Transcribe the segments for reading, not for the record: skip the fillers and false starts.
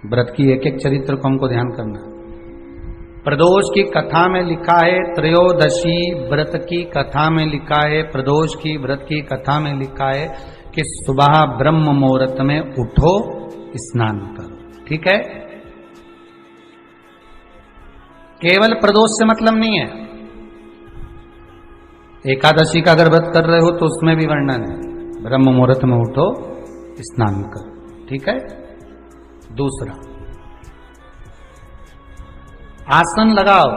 व्रत की एक एक चरित्र को हमको ध्यान करना। प्रदोष की कथा में लिखा है, त्रयोदशी व्रत की कथा में लिखा है, प्रदोष की व्रत की कथा में लिखा है कि सुबह ब्रह्म मुहूर्त में उठो, स्नान करो। ठीक है, केवल प्रदोष से मतलब नहीं है। एकादशी का अगर व्रत कर रहे हो तो उसमें भी वर्णन है, ब्रह्म मुहूर्त में उठो, स्नान करो। ठीक है। दूसरा, आसन लगाओ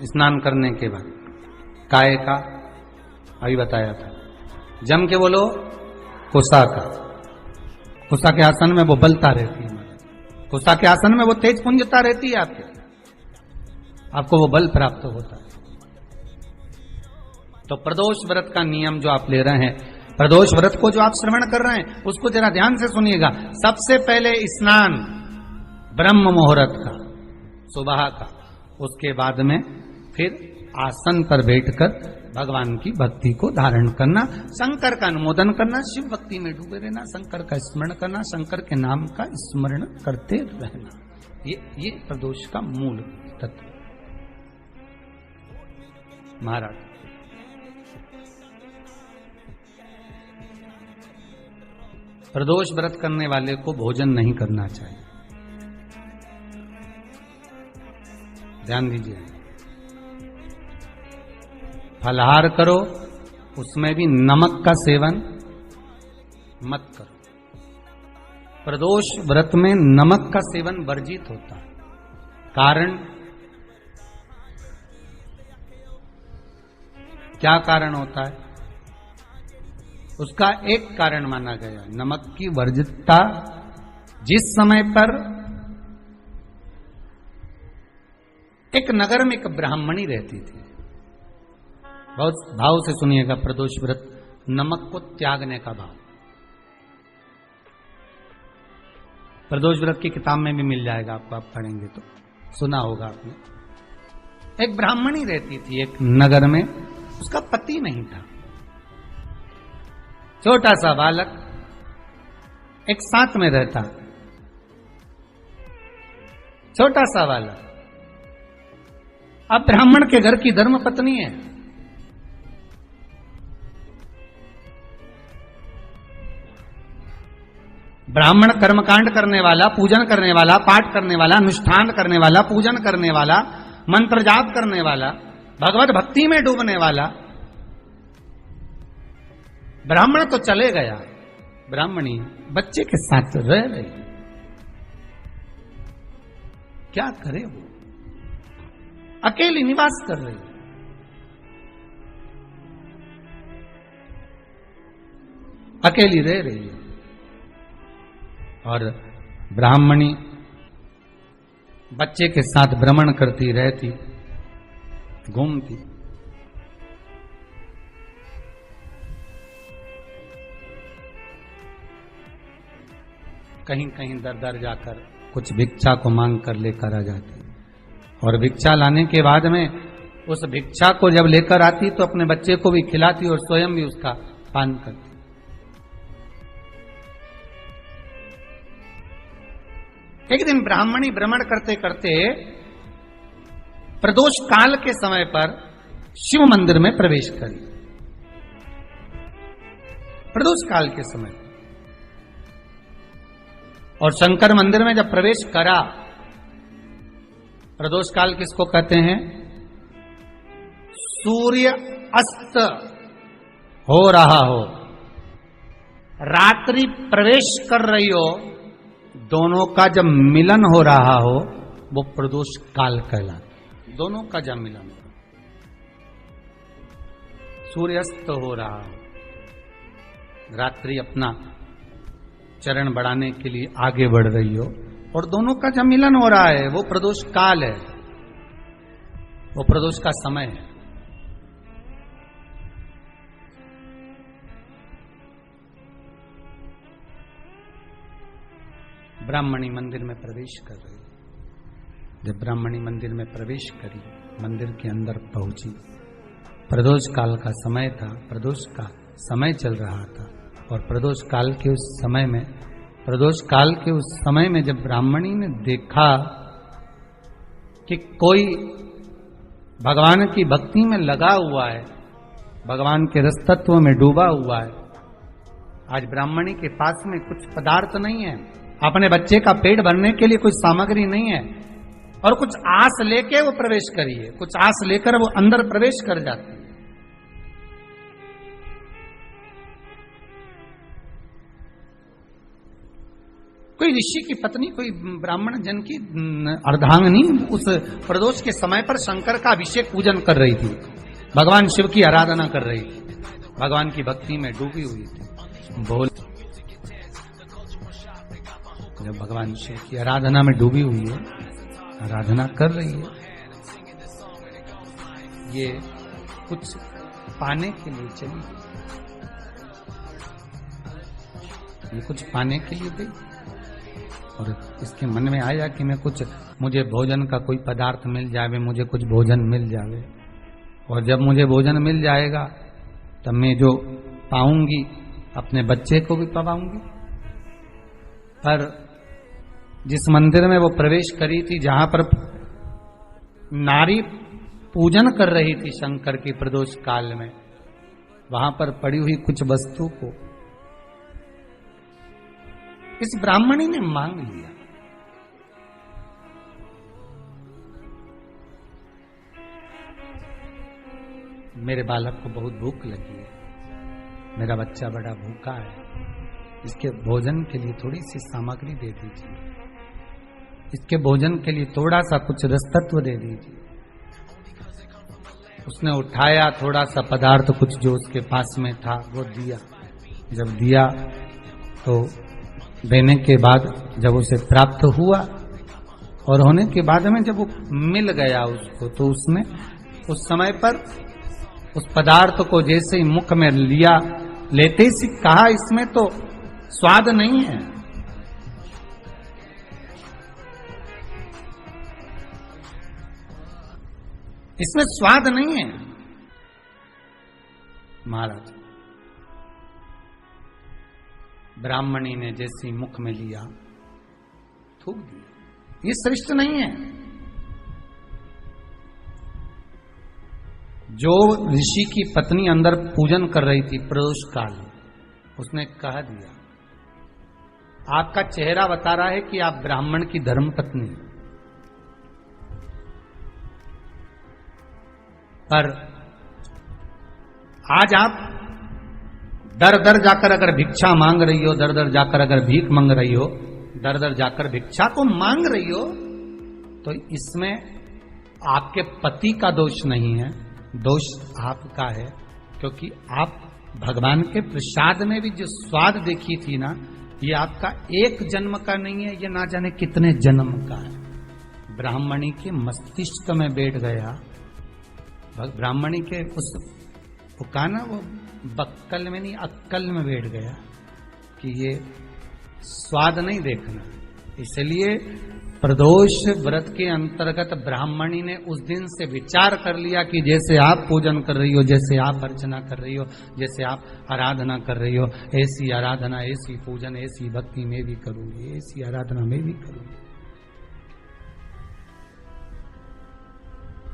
स्नान करने के बाद, काय का अभी बताया था। जम के बोलो कुसा का। कुसा के आसन में वो बलता रहती है, कुसा के आसन में वो तेज पुंजता रहती है, आपको वो बल प्राप्त होता है। तो प्रदोष व्रत का नियम जो आप ले रहे हैं, प्रदोष व्रत को जो आप श्रवण कर रहे हैं, उसको जरा ध्यान से सुनिएगा। सबसे पहले स्नान ब्रह्म मुहूर्त का, सुबह का, उसके बाद में फिर आसन पर बैठकर भगवान की भक्ति को धारण करना, शंकर का अनुमोदन करना, शिव भक्ति में डूबे रहना, शंकर का स्मरण करना, शंकर के नाम का स्मरण करते रहना। ये प्रदोष का मूल तत्व। महाराज प्रदोष व्रत करने वाले को भोजन नहीं करना चाहिए, ध्यान दीजिए। फलाहार करो, उसमें भी नमक का सेवन मत करो। प्रदोष व्रत में नमक का सेवन वर्जित होता है। कारण क्या कारण होता है? उसका एक कारण माना गया, नमक की वर्जितता। जिस समय पर एक नगर में एक ब्राह्मणी रहती थी, बहुत भाव से सुनिएगा, प्रदोष व्रत नमक को त्यागने का भाव। प्रदोष व्रत की किताब में भी मिल जाएगा आपको, आप पढ़ेंगे तो सुना होगा आपने। एक ब्राह्मणी रहती थी एक नगर में, उसका पति नहीं था। छोटा सा बालक एक साथ में रहता, छोटा सा बालक। अब ब्राह्मण के घर की धर्म पत्नी है, ब्राह्मण कर्मकांड करने वाला, पूजन करने वाला, पाठ करने वाला, अनुष्ठान करने वाला, पूजन करने वाला, मंत्र जाप करने वाला, भगवत भक्ति में डूबने वाला। ब्राह्मण तो चले गया, ब्राह्मणी बच्चे के साथ रह रही। क्या करे वो? अकेली निवास कर रही, अकेली रह रही है। और ब्राह्मणी बच्चे के साथ भ्रमण करती रहती, घूमती। कहीं कहीं दर दर जाकर कुछ भिक्षा को मांग कर लेकर आ जाती, और भिक्षा लाने के बाद में उस भिक्षा को जब लेकर आती तो अपने बच्चे को भी खिलाती और स्वयं भी उसका पान करती। एक दिन ब्राह्मणी भ्रमण करते करते प्रदोष काल के समय पर शिव मंदिर में प्रवेश करी। प्रदोष काल के समय और शंकर मंदिर में जब प्रवेश करा, प्रदोष काल किसको कहते हैं? सूर्य अस्त हो रहा हो, रात्रि प्रवेश कर रही हो, दोनों का जब मिलन हो रहा हो वो प्रदोष काल कहलाता। दोनों का जब मिलन हो, सूर्यास्त हो रहा हो, रात्रि अपना चरण बढ़ाने के लिए आगे बढ़ रही हो, और दोनों का जब मिलन हो रहा है, वो प्रदोष काल है, वो प्रदोष का समय है। ब्राह्मणी मंदिर में प्रवेश कर रही। जब ब्राह्मणी मंदिर में प्रवेश करी, मंदिर के अंदर पहुंची, प्रदोष काल का समय था, प्रदोष का समय चल रहा था, और प्रदोष काल के उस समय में प्रदोष काल के उस समय में जब ब्राह्मणी ने देखा कि कोई भगवान की भक्ति में लगा हुआ है, भगवान के रस तत्व में डूबा हुआ है, आज ब्राह्मणी के पास में कुछ पदार्थ नहीं है, अपने बच्चे का पेट भरने के लिए कुछ सामग्री नहीं है, और कुछ आस लेके वो प्रवेश करी है, कुछ आस लेकर वो अंदर प्रवेश कर जाती है। कोई ऋषि की पत्नी, कोई ब्राह्मण जन की अर्धांगिनी उस प्रदोष के समय पर शंकर का अभिषेक पूजन कर रही थी, भगवान शिव की आराधना कर रही थी, भगवान की भक्ति में डूबी हुई थी। बोल, जब भगवान शिव की आराधना में डूबी हुई है, आराधना कर रही है, ये कुछ पाने के लिए चली गई, ये कुछ पाने के लिए गई, और इसके मन में आया कि मुझे भोजन का कोई पदार्थ मिल जावे, मुझे कुछ भोजन मिल जावे, और जब मुझे भोजन मिल जाएगा तब मैं जो पाऊंगी अपने बच्चे को भी पाऊंगी। पर जिस मंदिर में वो प्रवेश करी थी, जहां पर नारी पूजन कर रही थी शंकर की प्रदोष काल में, वहां पर पड़ी हुई कुछ वस्तु को इस ब्राह्मणी ने मांग लिया। मेरे बालक को बहुत भूख लगी है, मेरा बच्चा बड़ा भूखा है, इसके भोजन के लिए थोड़ी सी सामग्री दे दीजिए, इसके भोजन के लिए थोड़ा सा कुछ रसतत्व दे दीजिए। उसने उठाया थोड़ा सा पदार्थ, कुछ जो उसके पास में था वो दिया। जब दिया तो देने के बाद जब उसे प्राप्त हुआ और होने के बाद में जब वो मिल गया उसको, तो उसने उस समय पर उस पदार्थ को जैसे ही मुख में लिया, लेते ही कहा, इसमें तो स्वाद नहीं है, इसमें स्वाद नहीं है। महाराज, ब्राह्मणी ने जैसे मुख में लिया, थूक दिया, ये श्रेष्ठ नहीं है। जो ऋषि की पत्नी अंदर पूजन कर रही थी प्रदोष काल, उसने कह दिया, आपका चेहरा बता रहा है कि आप ब्राह्मण की धर्म पत्नी, पर आज आप दर दर जाकर अगर भिक्षा मांग रही हो, दर दर जाकर अगर भीख मांग रही हो, दर दर जाकर भिक्षा को मांग रही हो, तो इसमें आपके पति का दोष नहीं है, दोष आपका है, क्योंकि आप भगवान के प्रसाद में भी जो स्वाद देखी थी ना, ये आपका एक जन्म का नहीं है, ये ना जाने कितने जन्म का है। ब्राह्मणी के मस्तिष्क में बैठ गया, ब्राह्मणी के उस का ना वो बक्कल में नहीं अक्कल में बैठ गया कि ये स्वाद नहीं देखना। इसलिए प्रदोष व्रत के अंतर्गत ब्राह्मणी ने उस दिन से विचार कर लिया कि जैसे आप पूजन कर रही हो, जैसे आप अर्चना कर रही हो, जैसे आप आराधना कर रही हो, ऐसी आराधना, ऐसी पूजन, ऐसी भक्ति में भी करूंगी, ऐसी आराधना में भी करूंगी।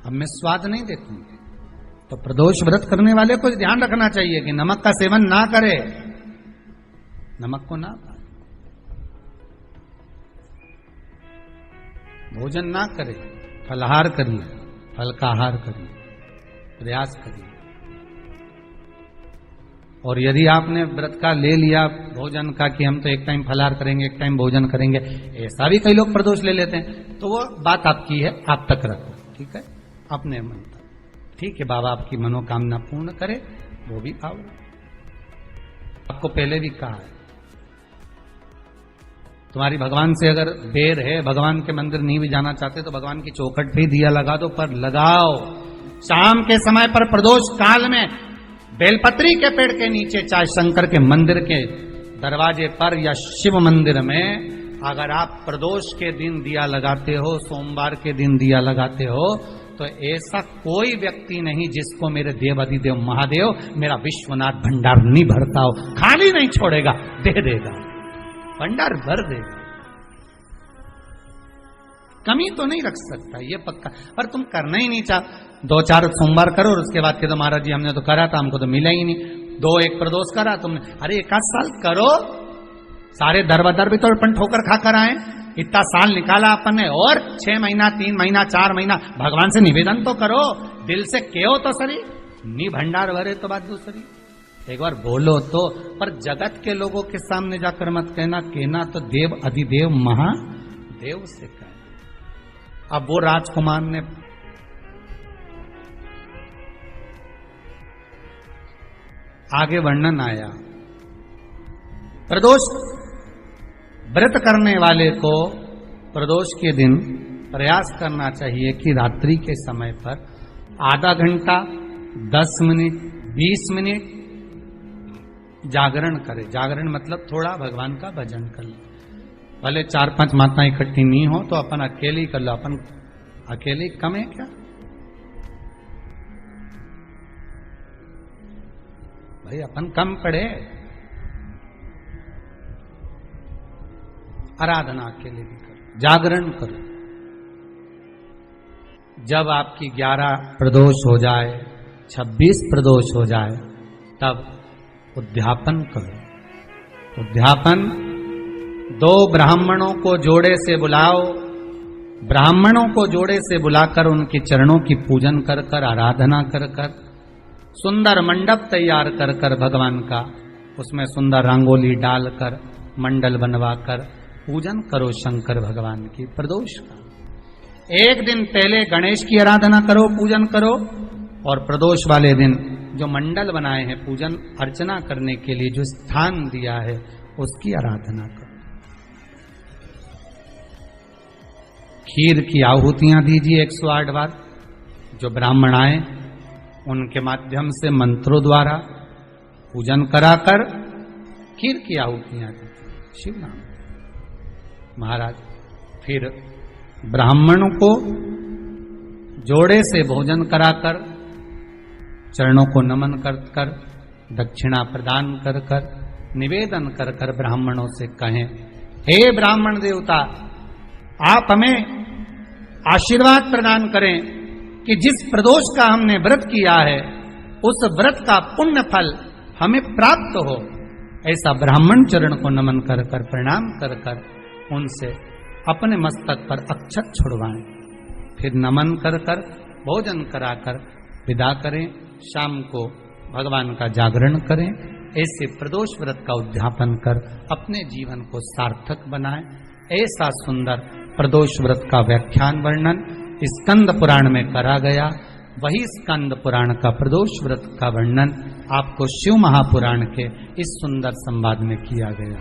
अब मैं स्वाद नहीं देखूंगी। तो प्रदोष व्रत करने वाले को ध्यान रखना चाहिए कि नमक का सेवन ना करे, नमक को ना खाए, भोजन ना करे, फलाहार करिए, फल का आहार करिए, प्रयास करिए। और यदि आपने व्रत का ले लिया भोजन का कि हम तो एक टाइम फलाहार करेंगे, एक टाइम भोजन करेंगे, ऐसा भी कई लोग प्रदोष ले लेते हैं, तो वो बात आपकी है, आप तक रखो, ठीक है, अपने मन तक। ठीक है, बाबा आपकी मनोकामना पूर्ण करे, वो भी खाओ। आपको पहले भी कहा है, तुम्हारी भगवान से अगर बेर है, भगवान के मंदिर नहीं भी जाना चाहते, तो भगवान की चौखट पे दिया लगा दो, पर लगाओ। शाम के समय पर प्रदोष काल में बेलपत्री के पेड़ के नीचे, चाहे शंकर के मंदिर के दरवाजे पर या शिव मंदिर में, अगर आप प्रदोष के दिन दिया लगाते हो, सोमवार के दिन दिया लगाते हो, तो ऐसा कोई व्यक्ति नहीं जिसको मेरे देवाधिदेव महादेव, मेरा विश्वनाथ भंडार नहीं भरता हो, खाली नहीं छोड़ेगा, दे देगा। भंडार भर दे, कमी तो नहीं रख सकता, ये पक्का। पर तुम करना ही नहीं चाह, 2-4 सोमवार करो और उसके बाद कहते महाराज जी हमने तो करा था, हमको तो मिला ही नहीं। 2-1 प्रदोष करा तुमने, अरे 1 साल करो, सारे दरबदर भी तो अपन ठोकर खा कर आए, इतना साल निकाला अपन ने, और 6 महीना 3 महीना 4 महीना भगवान से निवेदन तो करो, दिल से कहो तो सही, नी भंडार भरे तो बात दूसरी, एक बार बोलो तो। पर जगत के लोगों के सामने जाकर मत कहना तो देव अधिदेव महादेव से कहना। अब वो राजकुमार ने आगे वर्णन आया, प्रदोष व्रत करने वाले को प्रदोष के दिन प्रयास करना चाहिए कि रात्रि के समय पर आधा घंटा 10 मिनट 20 मिनट जागरण करे। जागरण मतलब थोड़ा भगवान का भजन कर ले, भले 4-5 माताएं इकट्ठी नहीं हो तो अपन अकेले ही कर लो, अपन अकेले कम है क्या भाई, अपन कम पड़े, आराधना अकेले भी करो, जागरण करो। जब आपकी 11 प्रदोष हो जाए, 26 प्रदोष हो जाए, तब उद्यापन करो। उद्यापन 2 ब्राह्मणों को जोड़े से बुलाओ, ब्राह्मणों को जोड़े से बुलाकर उनके चरणों की पूजन कर कर, आराधना कर कर, सुंदर मंडप तैयार कर कर भगवान का, उसमें सुंदर रंगोली डालकर मंडल बनवाकर पूजन करो शंकर भगवान की प्रदोष का। एक दिन पहले गणेश की आराधना करो, पूजन करो, और प्रदोष वाले दिन जो मंडल बनाए हैं पूजन अर्चना करने के लिए, जो स्थान दिया है उसकी आराधना करो। खीर की आहुतियां दीजिए 108 बार, जो ब्राह्मण आए उनके माध्यम से मंत्रों द्वारा पूजन कराकर खीर की आहुतियां दीजिए शिव नाम महाराज। फिर ब्राह्मणों को जोड़े से भोजन कराकर, चरणों को नमन कर कर, दक्षिणा प्रदान कर कर, निवेदन कर कर ब्राह्मणों से कहें, हे ब्राह्मण देवता, आप हमें आशीर्वाद प्रदान करें कि जिस प्रदोष का हमने व्रत किया है उस व्रत का पुण्य फल हमें प्राप्त हो। ऐसा ब्राह्मण चरण को नमन कर कर, प्रणाम कर कर उनसे अपने मस्तक पर अक्षत छुड़वाएं, फिर नमन कर कर भोजन कराकर विदा करें। शाम को भगवान का जागरण करें। ऐसे प्रदोष व्रत का उद्यापन कर अपने जीवन को सार्थक बनाएं। ऐसा सुंदर प्रदोष व्रत का व्याख्यान वर्णन स्कंद पुराण में करा गया। वही स्कंद पुराण का प्रदोष व्रत का वर्णन आपको शिव महापुराण के इस सुंदर संवाद में किया गया।